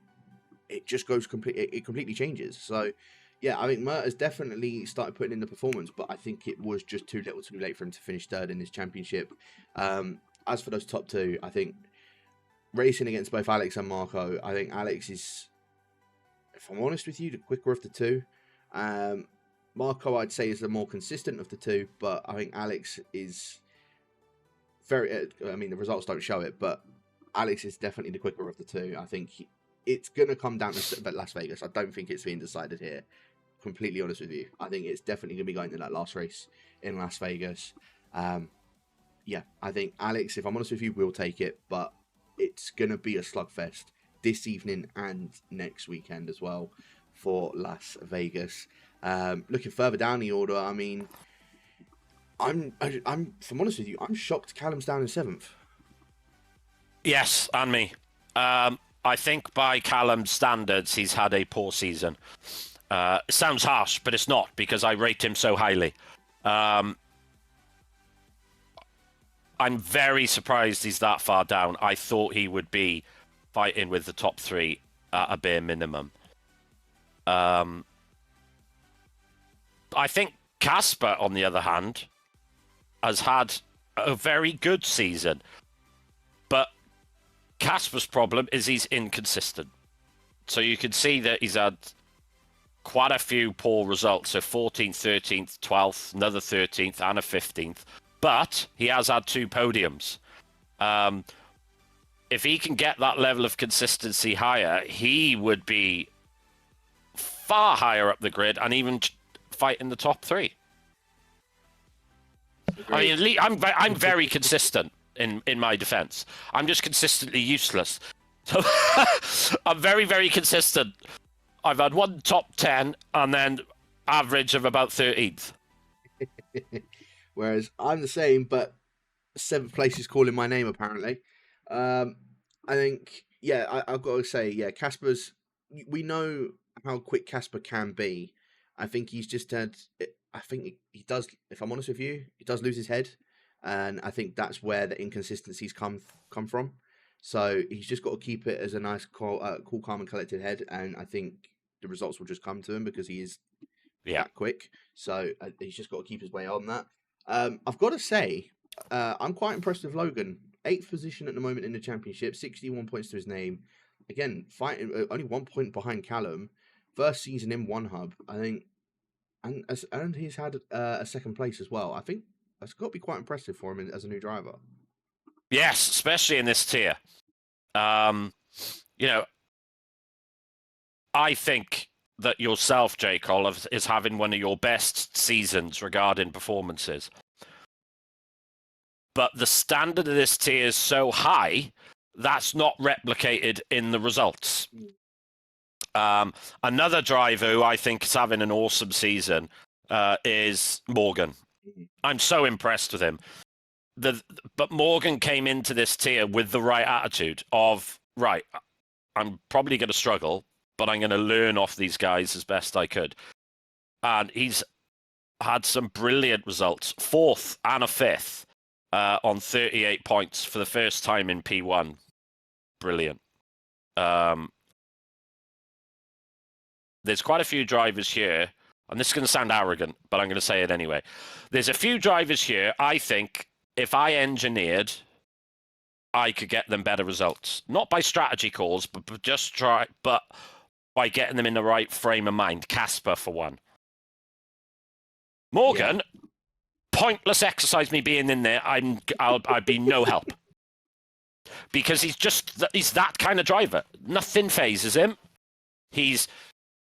it just goes it completely changes. So, yeah, I think Mert has definitely started putting in the performance, but I think it was just too little too late for him to finish 3rd in this championship. As for those top 2, I think racing against both Alex and Marco, I think Alex is, if I'm honest with you, the quicker of the 2. Marco, I'd say, is the more consistent of the 2, but I think Alex is very, I mean, the results don't show it, but Alex is definitely the quicker of the 2. I think it's going to come down to Las Vegas. I don't think it's being decided here. Completely honest with you. I think it's definitely going to be going to that last race in Las Vegas. Yeah, I think Alex, if I'm honest with you, will take it, but it's going to be a slugfest this evening and next weekend as well for Las Vegas. Looking further down the order, I mean, I'm if I'm honest with you, I'm shocked Callum's down in 7th. Yes, and me. I think by Callum's standards, he's had a poor season. It sounds harsh, but it's not, because I rate him so highly. I'm very surprised he's that far down. I thought he would be fighting with the top 3 at a bare minimum. I think Casper, on the other hand, has had a very good season. But Casper's problem is he's inconsistent. So you can see that he's had quite a few poor results. So 14th, 13th, 12th, another 13th, and a 15th. But he has had 2 podiums. If he can get that level of consistency higher, he would be far higher up the grid and even fight in the top 3. I mean, I'm very consistent in my defense. I'm just consistently useless. So I'm very, very consistent. I've had 1 top 10 and then average of about 13th. Whereas I'm the same, but 7th place is calling my name, apparently. I think, I've got to say, Casper's, we know how quick Casper can be. I think he's just had, I think he does, if I'm honest with you, he does lose his head. And I think that's where the inconsistencies come from. So he's just got to keep it as a nice, cool, calm, and collected head, and I think the results will just come to him because he is that quick. So he's just got to keep his way on that. I've got to say, I'm quite impressed with Logan. 8th position at the moment in the championship, 61 points to his name. Again, fighting only 1 point behind Callum. First season in one hub, I think, and he's had a second place as well. I think that's got to be quite impressive for him as a new driver. Yes, especially in this tier. You know, I think that yourself, J. Cole, is having one of your best seasons regarding performances. But the standard of this tier is so high, that's not replicated in the results. Another driver who I think is having an awesome season is Morgan. I'm so impressed with him. But Morgan came into this tier with the right attitude of, right, I'm probably going to struggle, but I'm going to learn off these guys as best I could. And he's had some brilliant results. 4th and a 5th on 38 points for the first time in P1. Brilliant. There's quite a few drivers here, and this is going to sound arrogant, but I'm going to say it anyway. There's a few drivers here, I think, if I engineered, I could get them better results. Not by strategy calls, but by getting them in the right frame of mind. Casper, for one. Morgan, pointless exercise me being in there. I'd be no help. Because he's that kind of driver. Nothing phases him. He's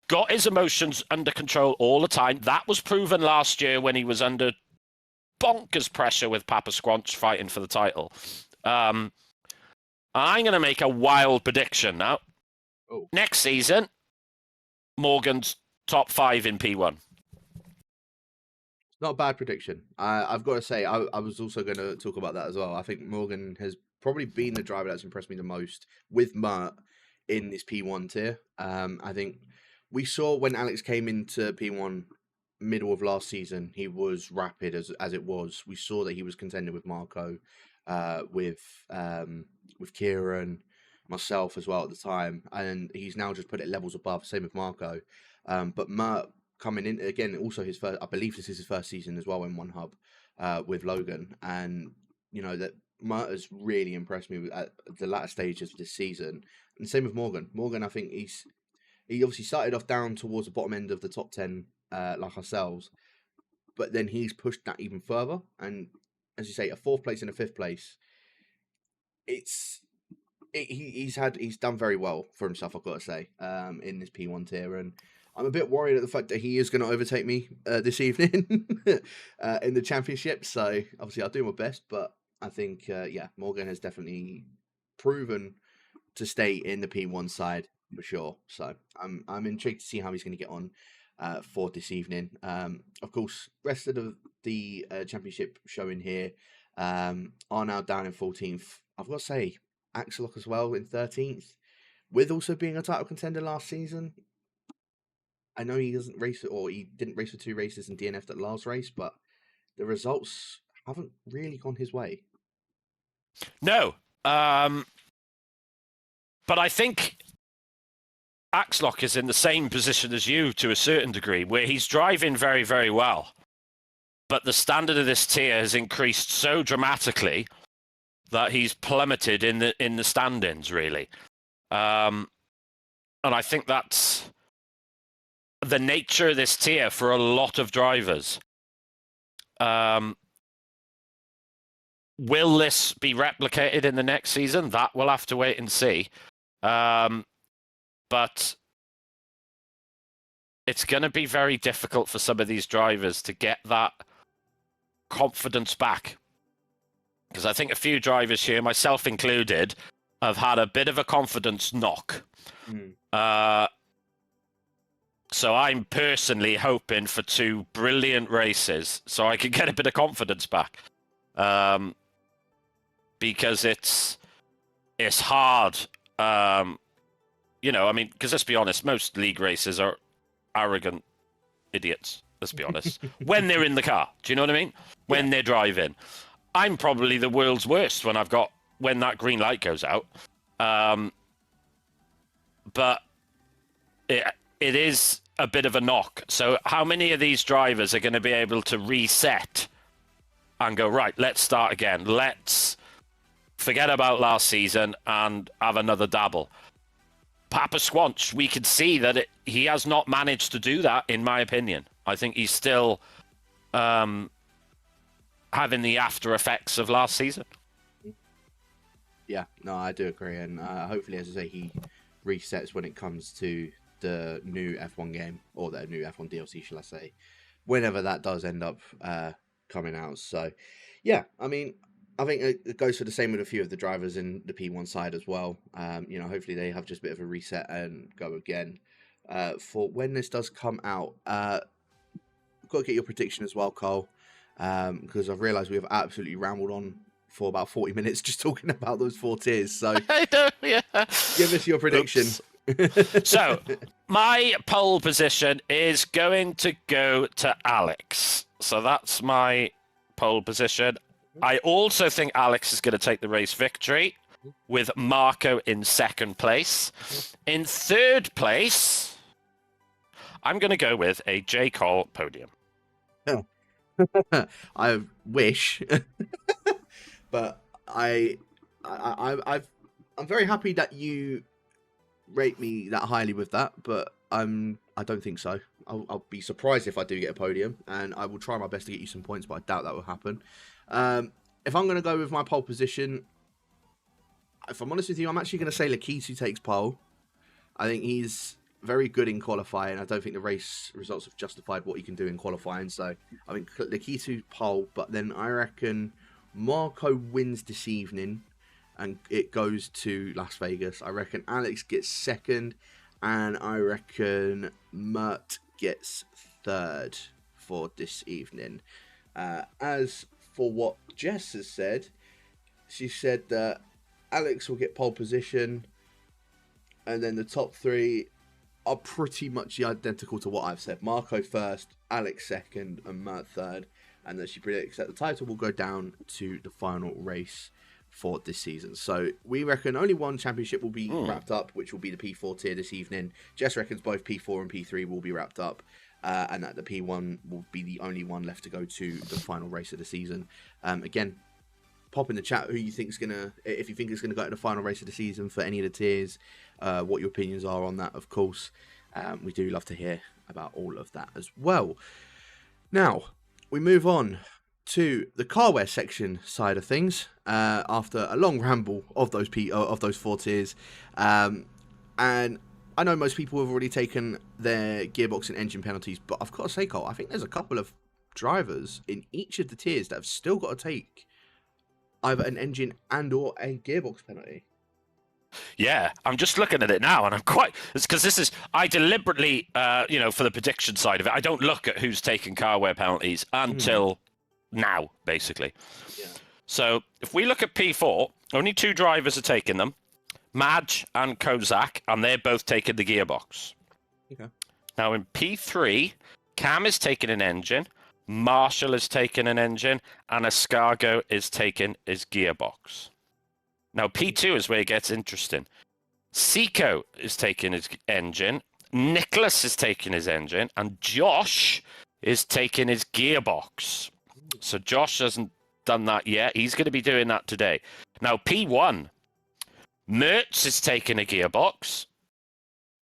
got his emotions under control all the time. That was proven last year when he was under bonkers pressure with Papa Squanch fighting for the title. I'm going to make a wild prediction now. Next season, Morgan's top 5 in P1. Not a bad prediction. I've got to say, I was also going to talk about that as well. I think Morgan has probably been the driver that's impressed me the most with Mert in this P1 tier. I think we saw when Alex came into P1 middle of last season, he was rapid as it was. We saw that he was contending with Marco, with Kieran, myself as well at the time, and he's now just put it levels above. Same with Marco, but Mert coming in again. Also, his first, I believe this is his first season as well in one hub with Logan, and you know that Mert has really impressed me at the latter stages of this season. And same with Morgan. Morgan, I think he obviously started off down towards the bottom end of the top 10, like ourselves, but then he's pushed that even further. And as you say, a 4th place and a 5th place. He's done very well for himself, I've got to say, in this P1 tier, and I'm a bit worried at the fact that he is going to overtake me this evening in the championship. So obviously I'll do my best, but I think Morgan has definitely proven to stay in the P1 side for sure. So I'm intrigued to see how he's going to get on for this evening. Of course, rest of the championship showing here are now down in 14th. I've got to say, Axelock as well in 13th, with also being a title contender last season. I know he doesn't race, or he didn't race for 2 races and DNF'd that last race, but the results haven't really gone his way. No, but I think Axelock is in the same position as you to a certain degree, where he's driving very, very well, but the standard of this tier has increased so dramatically that he's plummeted in the standings, really. And I think that's the nature of this tier for a lot of drivers. Will this be replicated in the next season? That we'll have to wait and see. But it's going to be very difficult for some of these drivers to get that confidence back. Because I think a few drivers here, myself included, have had a bit of a confidence knock. So I'm personally hoping for 2 brilliant races so I can get a bit of confidence back. Because it's hard. Because let's be honest, most league races are arrogant idiots, let's be honest. When they're in the car, do you know what I mean? When they're driving. I'm probably the world's worst when that green light goes out. But it is a bit of a knock. So how many of these drivers are going to be able to reset and go, right, let's start again. Let's forget about last season and have another dabble. Papa Squanch, we can see that he has not managed to do that, in my opinion. I think he's still having the after effects of last season. Yeah, no, I do agree. And hopefully, as I say, he resets when it comes to the new F1 game, or the new F1 DLC, shall I say, whenever that does end up coming out. So, yeah, I mean, I think it goes for the same with a few of the drivers in the P1 side as well. Hopefully they have just a bit of a reset and go again. For when this does come out, I've got to get your prediction as well, Cole, because I've realised we have absolutely rambled on for about 40 minutes just talking about those 4 tiers. So, I know, yeah. Give us your prediction. So, my pole position is going to go to Alex. So that's my pole position. I also think Alex is going to take the race victory, with Marco in second place. In third place, I'm going to go with a J. Cole podium. Oh. I wish, but I'm very happy that you rate me that highly with that, but I don't think so. I'll be surprised if I do get a podium, and I will try my best to get you some points, but I doubt that will happen. If I'm going to go with my pole position, if I'm honest with you, I'm actually going to say Lakitu takes pole. I think he's very good in qualifying. I don't think the race results have justified what he can do in qualifying, so I think Lakitu pole, but then I reckon Marco wins this evening and it goes to Las Vegas. I reckon Alex gets second, and I reckon Mert gets third for this evening. As for what Jess has said, she said that Alex will get pole position, and then the top 3 are pretty much identical to what I've said. Marco first, Alex second, and Mert third. And that she predicts that the title will go down to the final race for this season. So we reckon only one championship will be wrapped up, which will be the P4 tier this evening. Jess reckons both P4 and P3 will be wrapped up, and that the P1 will be the only one left to go to the final race of the season. Again, pop in the chat who you think is gonna, if you think it's gonna go to the final race of the season for any of the tiers, what your opinions are on that, of course. We do love to hear about all of that as well. Now we move on to the carware section side of things, after a long ramble of those 4 tiers, and I know most people have already taken their gearbox and engine penalties, but I've got to say, Cole, I think there's a couple of drivers in each of the tiers that have still got to take either an engine and or a gearbox penalty. Yeah, I'm just looking at it now, and I'm quite... It's because this is... I deliberately, for the prediction side of it, I don't look at who's taking carware penalties until now, basically. Yeah. So, if we look at P4, only 2 drivers are taking them. Madge and Kozak, and they're both taking the gearbox. Okay. Now, in P3, Cam is taking an engine, Marshall is taking an engine, and Escargo is taking his gearbox. Now, P2 is where it gets interesting. Seiko is taking his engine, Nicholas is taking his engine, and Josh is taking his gearbox. So Josh hasn't done that yet. He's going to be doing that today. Now, P1, Mertz is taking a gearbox.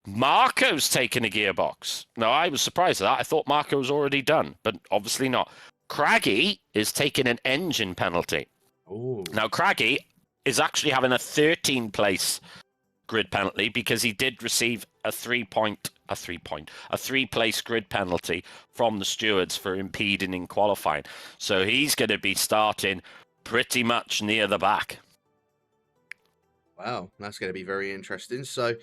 Marco's taking a gearbox. Now, I was surprised at that. I thought Marco was already done, but obviously not. Craggy is taking an engine penalty. Ooh. Now, Craggy is actually having a 13th place grid penalty because he did receive a 3-place grid penalty from the stewards for impeding in qualifying. So he's going to be starting pretty much near the back. Wow, that's going to be very interesting. So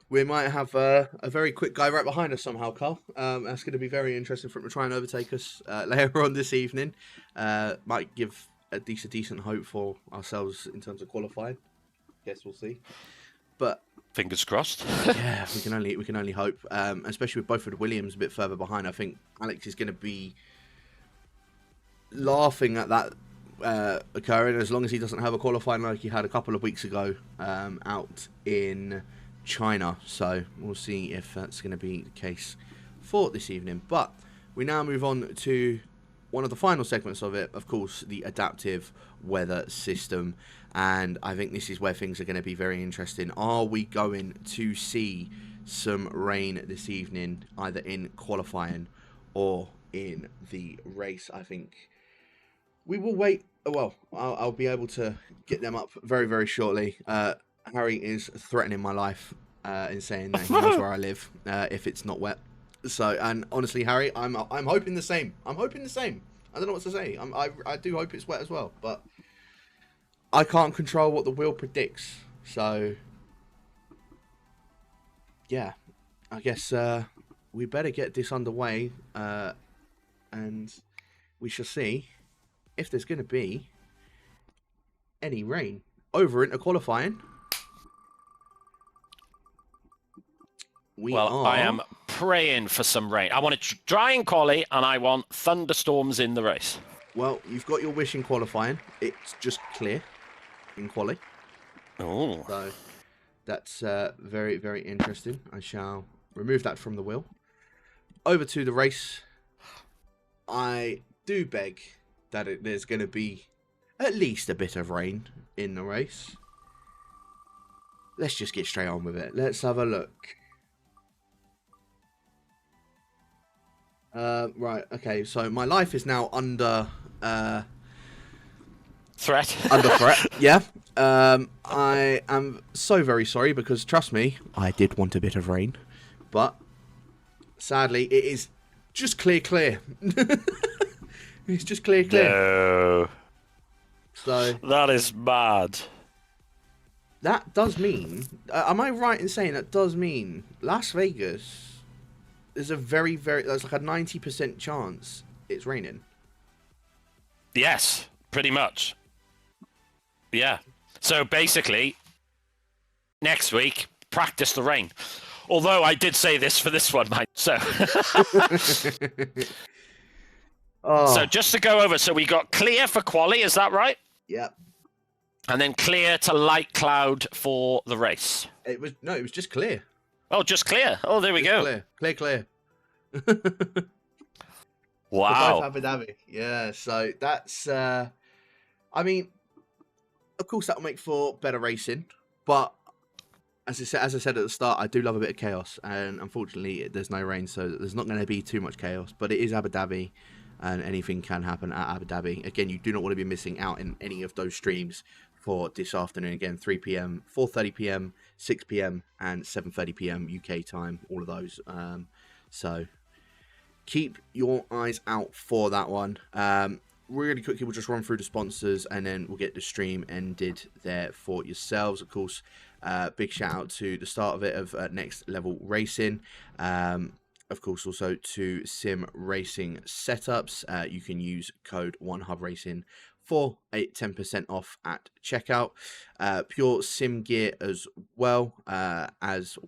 we might have a very quick guy right behind us somehow, Carl. That's going to be very interesting for him to try and overtake us later on this evening. Might give a decent hope for ourselves in terms of qualifying. Guess we'll see. But fingers crossed. Yeah, we can only hope. Especially with both of the Williams a bit further behind. I think Alex is going to be laughing at that occurring as long as he doesn't have a qualifying like he had a couple of weeks ago out in China. So we'll see if that's going to be the case for this evening. But we now move on to one of the final segments of it, of course, the adaptive weather system. And I think this is where things are going to be very interesting. Are we going to see some rain this evening, either in qualifying or in the race? I think we will wait. Well, I'll be able to get them up very, very shortly. Harry is threatening my life in saying that he knows where I live if it's not wet. So, and honestly, Harry, I'm hoping the same. I'm hoping the same. I don't know what to say. I do hope it's wet as well, but I can't control what the wheel predicts. So, yeah, I guess we better get this underway, and we shall see if there's going to be any rain over into qualifying. I am praying for some rain. I want it dry in quali, and I want thunderstorms in the race. Well, you've got your wish in qualifying. It's just clear in quali. Oh. So that's very, very interesting. I shall remove that from the wheel. Over to the race. I do beg that there's going to be at least a bit of rain in the race. Let's just get straight on with it. Let's have a look. Right, okay, so my life is now under threat. Under threat, yeah. I am so very sorry because, trust me, I did want a bit of rain. But, sadly, it is just clear. It's just clear. No. So that is mad. That does mean... am I right in saying that does mean Las Vegas... There's a very, there's like a 90% chance it's raining. Yes, pretty much. Yeah. So basically, next week, practice the rain. Although I did say this for this one, mate. So, So just to go over, so we got clear for quali, is that right? Yep. And then clear to light cloud for the race. It was just clear. Oh, just clear. Oh, there we go. Clear. Wow. Abu Dhabi. Yeah, so that's I mean, of course that'll make for better racing, but as I said at the start, I do love a bit of chaos, and unfortunately there's no rain, so there's not going to be too much chaos, but it is Abu Dhabi and anything can happen at Abu Dhabi. Again, you do not want to be missing out in any of those streams for this afternoon. Again, 3 p.m, 4:30 p.m, 6 p.m, and 7:30 p.m. UK time, all of those. So keep your eyes out for that one. Really quickly, we'll just run through the sponsors and then we'll get the stream ended there for yourselves. Of course, big shout out to the start of it of Next Level Racing. Of course, also to Sim Racing Setups. You can use code 1HubRacing for a 10% off at checkout. Pure Sim Gear as well as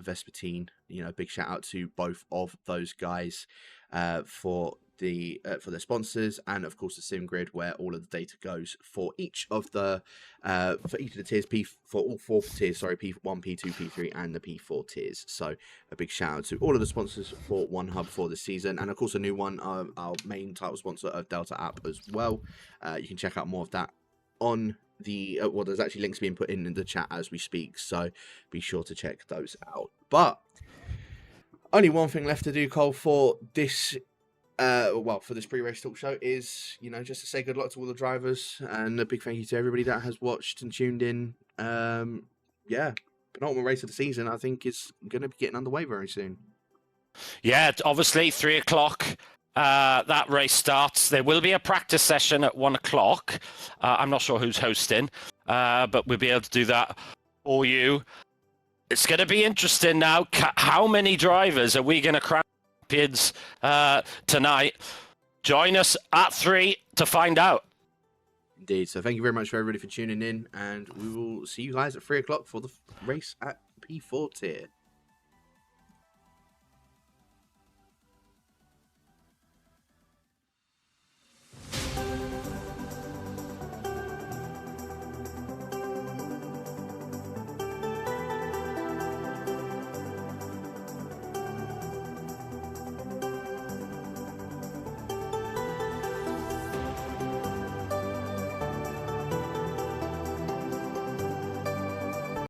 Vespertine. You know, big shout out to both of those guys for their sponsors, and of course the Sim Grid, where all of the data goes for each of the tiers, for all four tiers, sorry, P1, P2, P3, and the P4 tiers. So a big shout out to all of the sponsors for One Hub for this season, and of course a new one, our main title sponsor of Delta.app as well. You can check out more of that on the well, there's actually links being put in the chat as we speak, so be sure to check those out. But only one thing left to do, Cole, for this for this pre-race talk show is, just to say good luck to all the drivers, and a big thank you to everybody that has watched and tuned in. Penultimate race of the season, I think, is going to be getting underway very soon. Yeah, obviously 3 o'clock. That race starts. There will be a practice session at 1 o'clock. I'm not sure who's hosting, but we'll be able to do that for you. It's going to be interesting now. How many drivers are we going to crown champions tonight? Join us at 3 to find out. Indeed. So thank you very much for everybody for tuning in, and we will see you guys at 3 o'clock for the race at P4 tier.